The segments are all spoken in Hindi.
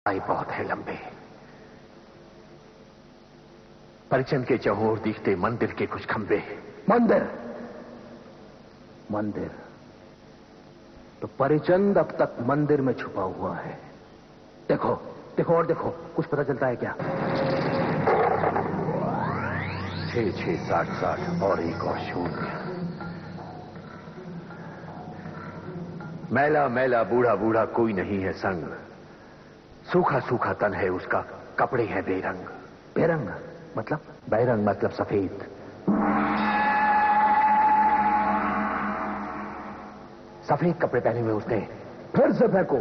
आए बहुत है लंबे। परिचन के चहोर दिखते मंदिर के कुछ खंबे। मंदिर मंदिर तो परिचंद अब तक मंदिर में छुपा हुआ है। देखो देखो और देखो, कुछ पता चलता है क्या? 6 6 60 60 और एक और शून्य। मैला मैला बूढ़ा बूढ़ा कोई नहीं है संग, सूखा सूखा तन है उसका, कपड़े हैं बेरंग। बेरंग मतलब? बेरंग मतलब सफेद। सफेद कपड़े पहने हुए उसने। फिर से फेंको।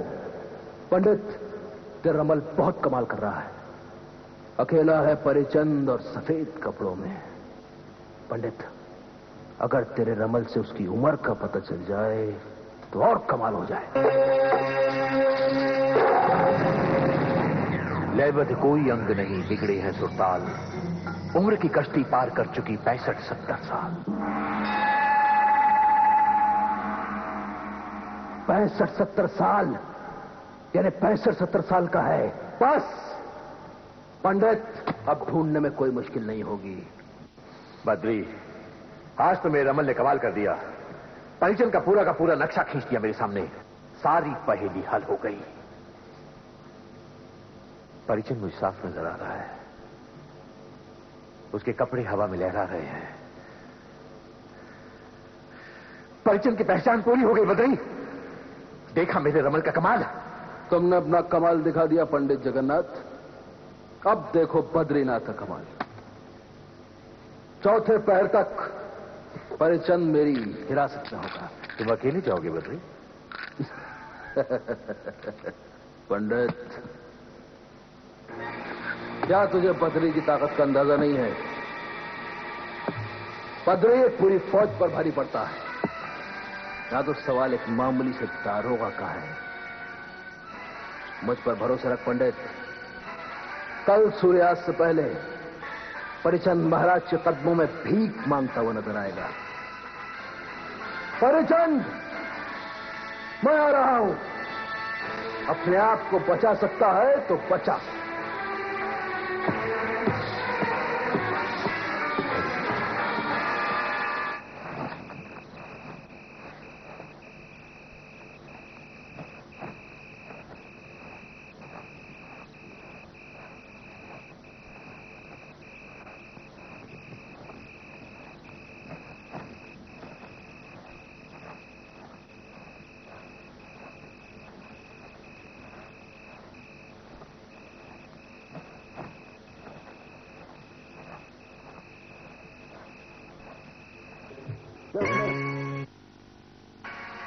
पंडित, तेरा रमल बहुत कमाल कर रहा है। अकेला है परिचंद और सफेद कपड़ों में। पंडित, अगर तेरे रमल से उसकी उम्र का पता चल जाए तो और कमाल हो जाए। लयबद्ध कोई अंग नहीं, बिगड़े हैं सुरताल, उम्र की कश्ती पार कर चुकी 65-70 साल। 65-70 साल यानी 65-70 साल का है। बस पंडित, अब ढूंढने में कोई मुश्किल नहीं होगी। बद्री, आज तो मेरे रमल ने कमाल कर दिया। परिचन का पूरा नक्शा खींच दिया मेरे सामने। सारी पहेली हल हो गई। परिचन मुझे साफ नजर आ रहा है। उसके कपड़े हवा में लहरा रहे हैं। परिचन की पहचान पूरी हो गई। बद्री, देखा मेरे रमल का कमाल? तुमने अपना कमाल दिखा दिया पंडित जगन्नाथ। अब देखो बद्रीनाथ का कमाल। चौथे पहर तक परिचंद मेरी हिरासत में होगा। तुम अकेले जाओगे बद्री? पंडित, क्या तुझे बद्री की ताकत का अंदाजा नहीं है? बद्री पूरी फौज पर भारी पड़ता है। ना तो सवाल एक मामूली से दारोगा का है। मुझ पर भरोसा रख पंडित। कल सूर्यास्त से पहले परिचंद महाराज के कदमों में भीख मांगता हुआ नजर आएगा। परिचंद, मैं आ रहा हूं। अपने आप को बचा सकता है तो बचा।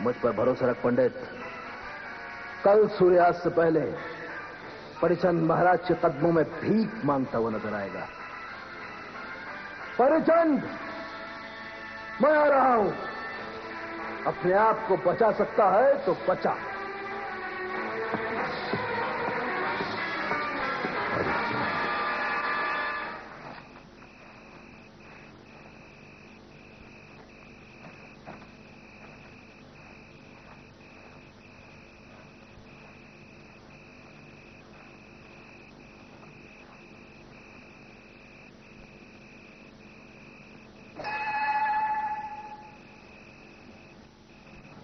मुझ पर भरोसा रख पंडित। कल सूर्यास्त से पहले परिचंद महाराज के कदमों में भीख मांगता हुआ नजर आएगा। परिचंद, मैं आ रहा हूं। अपने आप को बचा सकता है तो बचा।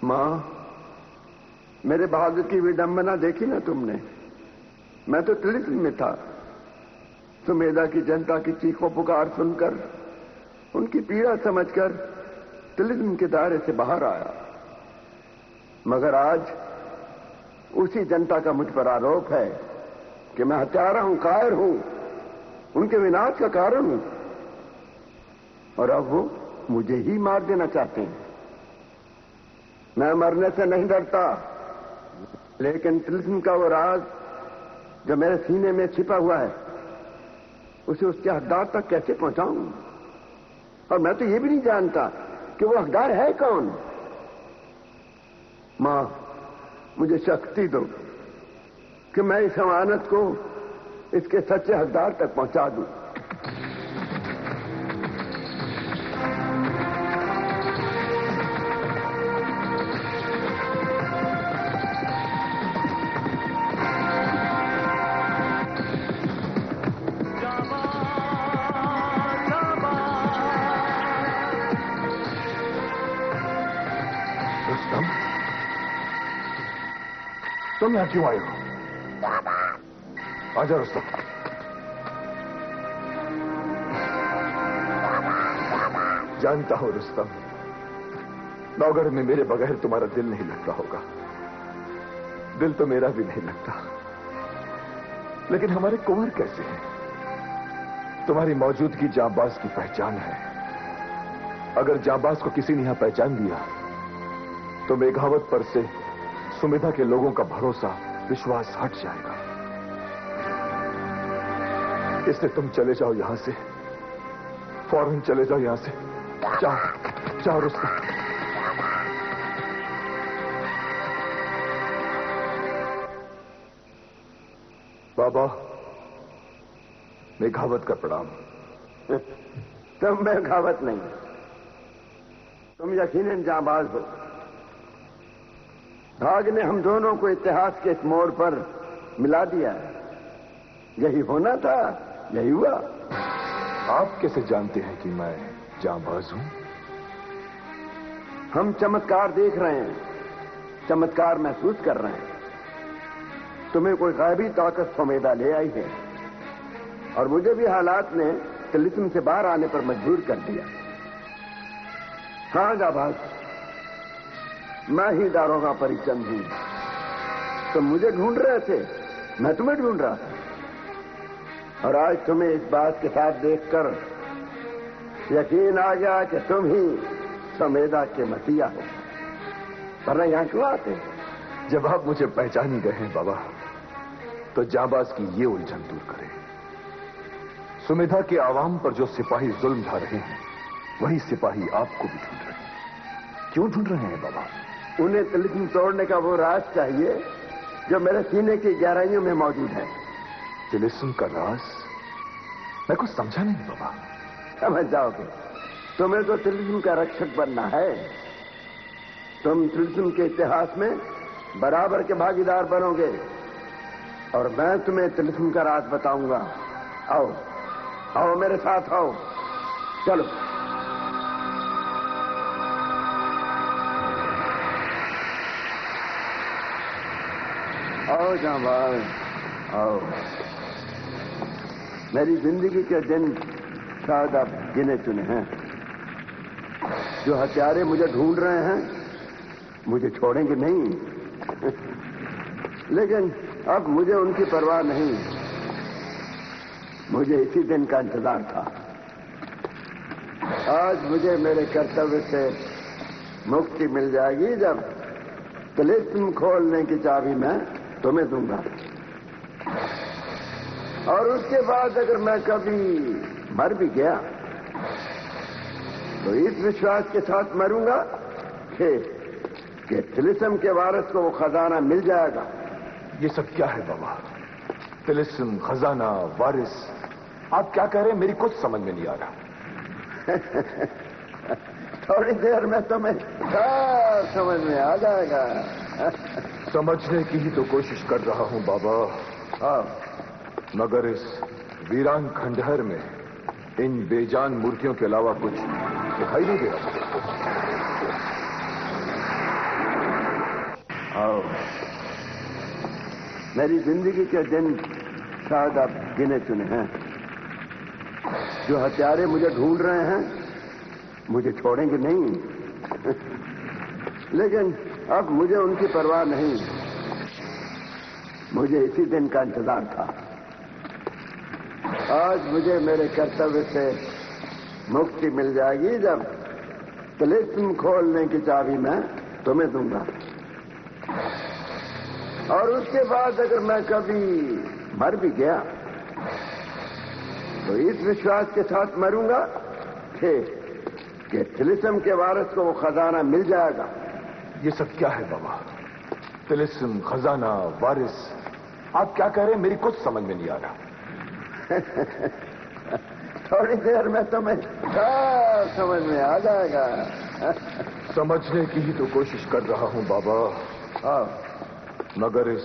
मां, मेरे भाग्य की विडंबना देखी ना तुमने? मैं तो तिलिस्म में था। सुमेधा की जनता की चीखों पुकार सुनकर, उनकी पीड़ा समझकर तिलिस्म के दायरे से बाहर आया। मगर आज उसी जनता का मुझ पर आरोप है कि मैं हत्यारा हूं, कायर हूं, उनके विनाश का कारण हूं, और अब वो मुझे ही मार देना चाहते हैं। मैं मरने से नहीं डरता, लेकिन तिलिस्म का वो राज जो मेरे सीने में छिपा हुआ है, उसे उसके हकदार तक कैसे पहुंचाऊं? और मैं तो ये भी नहीं जानता कि वो हकदार है कौन। मां, मुझे शक्ति दो कि मैं इस अमानत को इसके सच्चे हकदार तक पहुंचा दूं। तुम यहां क्यों आए हो? आजा रुस्तम। जानता हूं रुस्तम, नौगढ़ में मेरे बगैर तुम्हारा दिल नहीं लगता होगा। दिल तो मेरा भी नहीं लगता, लेकिन हमारे कुंवर कैसे हैं? तुम्हारी मौजूदगी जांबाज की पहचान है। अगर जांबाज को किसी ने यहां पहचान दिया तो मेघावत पर से सुमिधा के लोगों का भरोसा, विश्वास हट जाएगा। इसलिए तुम चले जाओ यहां से, फौरन चले जाओ यहां से। जाओ जाओ रुस्तम। बाबा, मेघावत का प्रणाम। तुम मेघावत नहीं, तुम यकीनन जांबाज हो। भाग ने हम दोनों को इतिहास के इस मोड़ पर मिला दिया है। यही होना था, यही हुआ। आप कैसे जानते हैं कि मैं जांबाज हूं? हम चमत्कार देख रहे हैं, चमत्कार महसूस कर रहे हैं। तुम्हें कोई गायबी ताकत सुमेधा ले आई है और मुझे भी हालात ने तिलिस्म से बाहर आने पर मजबूर कर दिया। हाँ जांबाज, मैं ही दारोगा परिचंद हूं। तुम मुझे ढूंढ रहे थे, मैं तुम्हें ढूंढ रहा था। और आज तुम्हें इस बात के साथ देखकर यकीन आ गया कि तुम ही सुमेधा के मसीहा हो। वरना यहां क्यों आते? जब आप मुझे पहचान ही गए हैं बाबा, तो जांबाज की ये उलझन दूर करें। सुमेधा के आवाम पर जो सिपाही जुल्म ढा रहे हैं, वही सिपाही आपको भी ढूंढ रहे हैं। क्यों ढूंढ रहे हैं बाबा? उन्हें तिलिस्म तोड़ने का वो राज चाहिए जो मेरे सीने की गहराइयों में मौजूद है। तिलिस्म का राज? मैं कुछ समझा नहीं बाबा। समझ जाओगे। तुम्हें तो तिलिस्म का रक्षक बनना है। तुम तिलिस्म के इतिहास में बराबर के भागीदार बनोगे और मैं तुम्हें तिलिस्म का राज बताऊंगा। आओ आओ मेरे साथ आओ, चलो। आओ जांबाज, आओ। मेरी जिंदगी के दिन शायद आप गिने चुने हैं। जो हत्यारे मुझे ढूंढ रहे हैं, मुझे छोड़ेंगे नहीं। लेकिन अब मुझे उनकी परवाह नहीं। मुझे इसी दिन का इंतजार था। आज मुझे मेरे कर्तव्य से मुक्ति मिल जाएगी जब तिलिस्म खोलने की चाबी मैं तुम्हें दूंगा। और उसके बाद अगर मैं कभी मर भी गया तो इस विश्वास के साथ मरूंगा कि तिलिस्म के वारिस को वो खजाना मिल जाएगा। ये सब क्या है बाबा? तिलिस्म, खजाना, वारिस, आप क्या कह रहे हैं? मेरी कुछ समझ में नहीं आ रहा। थोड़ी देर में तुम्हें सब समझ में आ जाएगा। समझने की ही तो कोशिश कर रहा हूं बाबा। मगर इस वीरान खंडहर में इन बेजान मूर्तियों के अलावा कुछ दिखाई नहीं दे रहा। आओ। मेरी जिंदगी के दिन शायद आप गिने चुने हैं। जो हत्यारे मुझे ढूंढ रहे हैं, मुझे छोड़ेंगे नहीं। लेकिन अब मुझे उनकी परवाह नहीं। मुझे इसी दिन का इंतजार था। आज मुझे मेरे कर्तव्य से मुक्ति मिल जाएगी जब तिलिस्म खोलने की चाबी मैं तुम्हें दूंगा। और उसके बाद अगर मैं कभी मर भी गया तो इस विश्वास के साथ मरूंगा कि तिलिस्म के वारिस को वो खजाना मिल जाएगा। ये सब क्या है बाबा? तिलिस्म, खजाना, वारिस, आप क्या कह रहे हैं? मेरी कुछ समझ में नहीं आ रहा। थोड़ी देर में तुम्हें सब समझ में आ जाएगा। समझने की ही तो कोशिश कर रहा हूं बाबा। मगर इस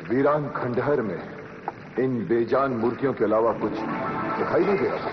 वीरान खंडहर में इन बेजान मूर्तियों के अलावा कुछ दिखाई नहीं दे रहा।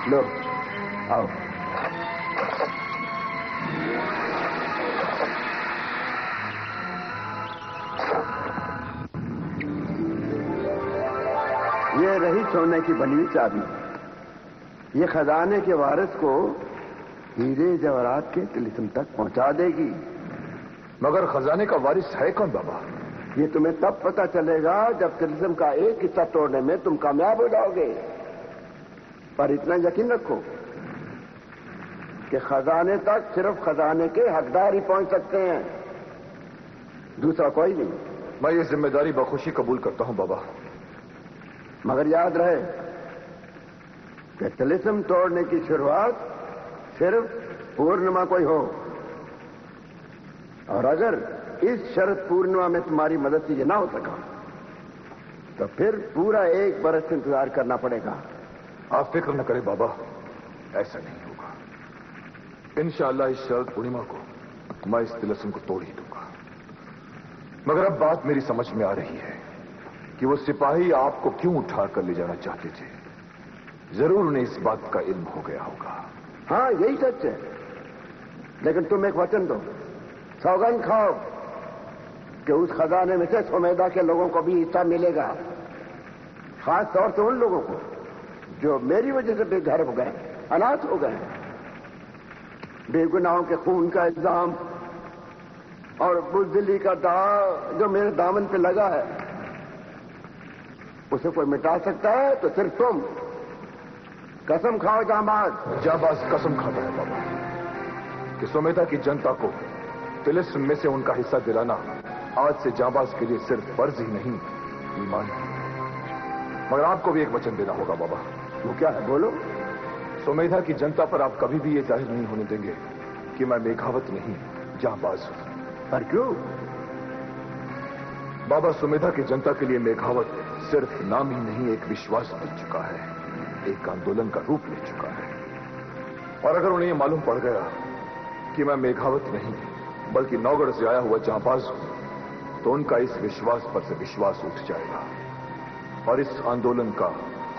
लो आओ। ये रही सोने की बनी हुई चाबी। ये खजाने के वारिस को हीरे जवाहरात के तिलिस्म तक पहुंचा देगी। मगर खजाने का वारिस है कौन बाबा? ये तुम्हें तब पता चलेगा जब तिलिस्म का एक हिस्सा तोड़ने में तुम कामयाब हो जाओगे। पर इतना यकीन रखो कि खजाने तक सिर्फ खजाने के हकदार ही पहुंच सकते हैं, दूसरा कोई नहीं। मैं ये जिम्मेदारी बखुशी कबूल करता हूं बाबा। मगर याद रहे कि तिलिस्म तोड़ने की शुरुआत सिर्फ पूर्णिमा को ही हो, और अगर इस शरद पूर्णिमा में तुम्हारी मदद से ये ना हो सका तो फिर पूरा 1 बरस इंतजार करना पड़ेगा। आप फिक्र न करें बाबा, ऐसा नहीं होगा। इंशाअल्लाह इस शरद पूर्णिमा को मैं इस तिलिस्म को तोड़ ही दूंगा। मगर अब बात मेरी समझ में आ रही है कि वो सिपाही आपको क्यों उठा कर ले जाना चाहते थे। जरूर उन्हें इस बात का इल्म हो गया होगा। हाँ, यही सच है। लेकिन तुम एक वचन दो, सौगंध खाओ कि उस खजाने में से सुमेधा के लोगों को भी हिस्सा मिलेगा, खास तौर से उन लोगों को जो मेरी वजह से बेघर हो गए, अनाथ हो गए। बेगुनाहों के खून का इल्जाम और बुज़दिली का दाग जो मेरे दामन पे लगा है, उसे कोई मिटा सकता है तो सिर्फ तुम। कसम खाओ जाबाज। जाबाज कसम खाता है बाबा कि सुमेधा की जनता को तिलिस्म में से उनका हिस्सा दिलाना आज से जाबाज के लिए सिर्फ फर्ज ही नहीं, ईमान है। मगर आपको भी एक वचन देना होगा बाबा। वो क्या है, बोलो। सुमेधा की जनता पर आप कभी भी ये जाहिर नहीं होने देंगे कि मैं मेघावत नहीं, जाबाज हूं। पर क्यों? बाबा, सुमेधा की जनता के लिए मेघावत सिर्फ नाम ही नहीं, एक विश्वास बन चुका है, एक आंदोलन का रूप ले चुका है। और अगर उन्हें यह मालूम पड़ गया कि मैं मेघावत नहीं बल्कि नौगढ़ से आया हुआ जांबाज हूं, तो उनका इस विश्वास पर से विश्वास उठ जाएगा और इस आंदोलन का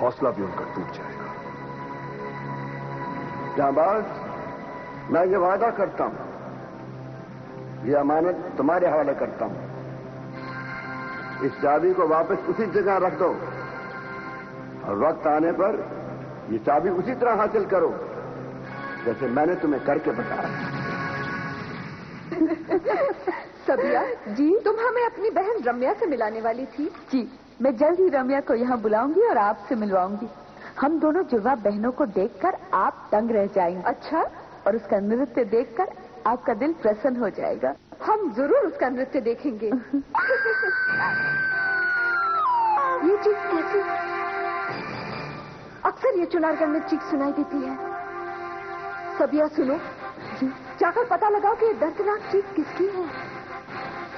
हौसला भी उनका टूट जाएगा। जांबाज, मैं ये वादा करता हूं, ये अमानत तुम्हारे हवाले करता हूं। इस चाबी को वापस उसी जगह रख दो और वक्त आने पर ये चाबी उसी तरह हासिल करो जैसे मैंने तुम्हें करके बताया। सबिया जी, तुम हमें अपनी बहन रम्या से मिलाने वाली थी। जी, मैं जल्द ही रम्या को यहाँ बुलाऊंगी और आपसे मिलवाऊंगी। हम दोनों जुड़वा बहनों को देखकर आप दंग रह जाएंगे। अच्छा? और उसका नृत्य देखकर आपका दिल प्रसन्न हो जाएगा। हम जरूर उसका नृत्य देखेंगे। ये चीज कैसी? अक्सर ये चुनारगढ़ में चीख सुनाई देती है। सबिया सुनो जी, जाकर पता लगाओ कि ये दर्दनाक चीख किसकी है।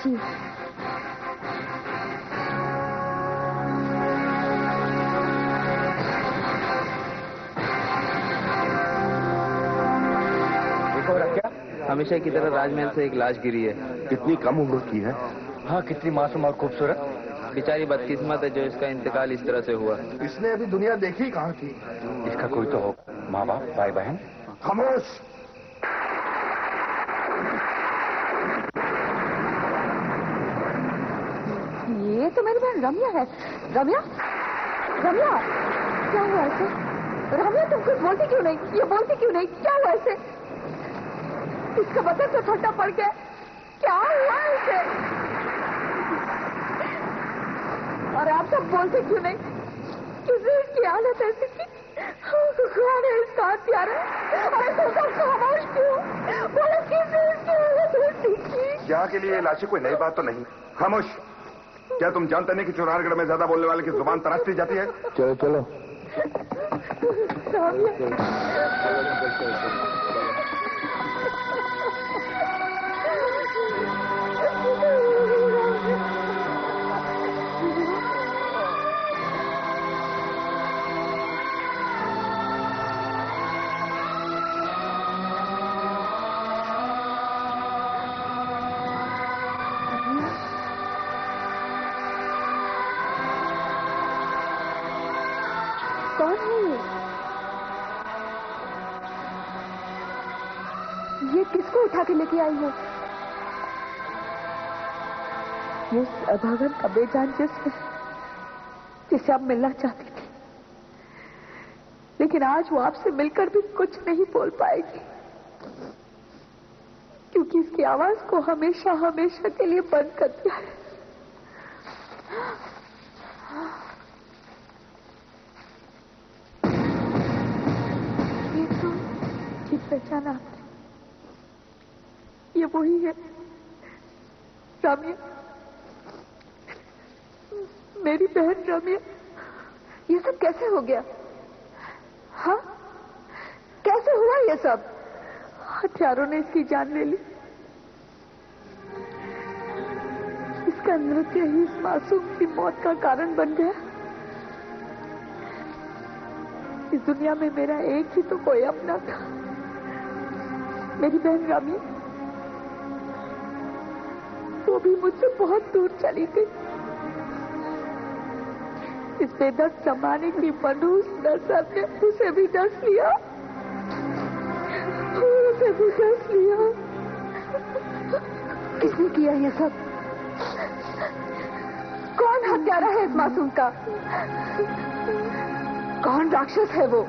जी। देखो रख्या, हमेशा की तरह राजमहल से एक लाश गिरी है। कितनी कम उम्र की है। हाँ, कितनी मासूम और खूबसूरत। बेचारी बदकिस्मत है जो इसका इंतकाल इस तरह से हुआ। इसने अभी दुनिया देखी कहाँ थी। इसका कोई तो हो, माँ बाप, भाई बहन। खामोश। ये तो मेरी बहन रम्या है। रम्या, रम्या, क्या हुआ ऐसे? रम्या, तुम कुछ बोलती क्यों नहीं? ये बोलती क्यों नहीं? क्या हुआ ऐसे? इसका बदन तो ठंडा पड़ गया। क्या हुआ ऐसे? और आप सब बोलते क्यों नहीं? किसी की हालत ऐसी की? कौन है इसका हत्यारा? अरे तुम सब खामोश क्यों? बोलो, किसी की हालत ऐसी की? क्या के लिए लाशी कोई नई बात तो नहीं। खामोश। क्या तुम जानते नहीं कि चुनारगढ़ में ज्यादा बोलने वाले की जुबान तराशती जाती है? चलो चलो। कौन है ये? ये किसको उठा के लेके आई हो? ये अभागन का बेजान जिस्म है जिसे आप मिलना चाहती थी, लेकिन आज वो आपसे मिलकर भी कुछ नहीं बोल पाएगी, क्योंकि इसकी आवाज को हमेशा हमेशा के लिए बंद कर दिया है। ये तो ठीक पहचाना आपने, ये वही है रम्या, मेरी बहन रम्या। ये सब कैसे हो गया? हाँ, कैसे हुआ ये सब? हथियारों ने इसकी जान ले ली। इसका नृत्य ही इस मासूम की मौत का कारण बन गया। इस दुनिया में मेरा एक ही तो कोई अपना था, मेरी बहन रम्या। वो भी मुझसे बहुत दूर चली गई। इस बेदर्द जमाने की मनूस नजर ने उसे भी डस लिया, उसे भी डस लिया। किसने किया ये सब? कौन हत्यारा है इस मासूम का? कौन राक्षस है वो?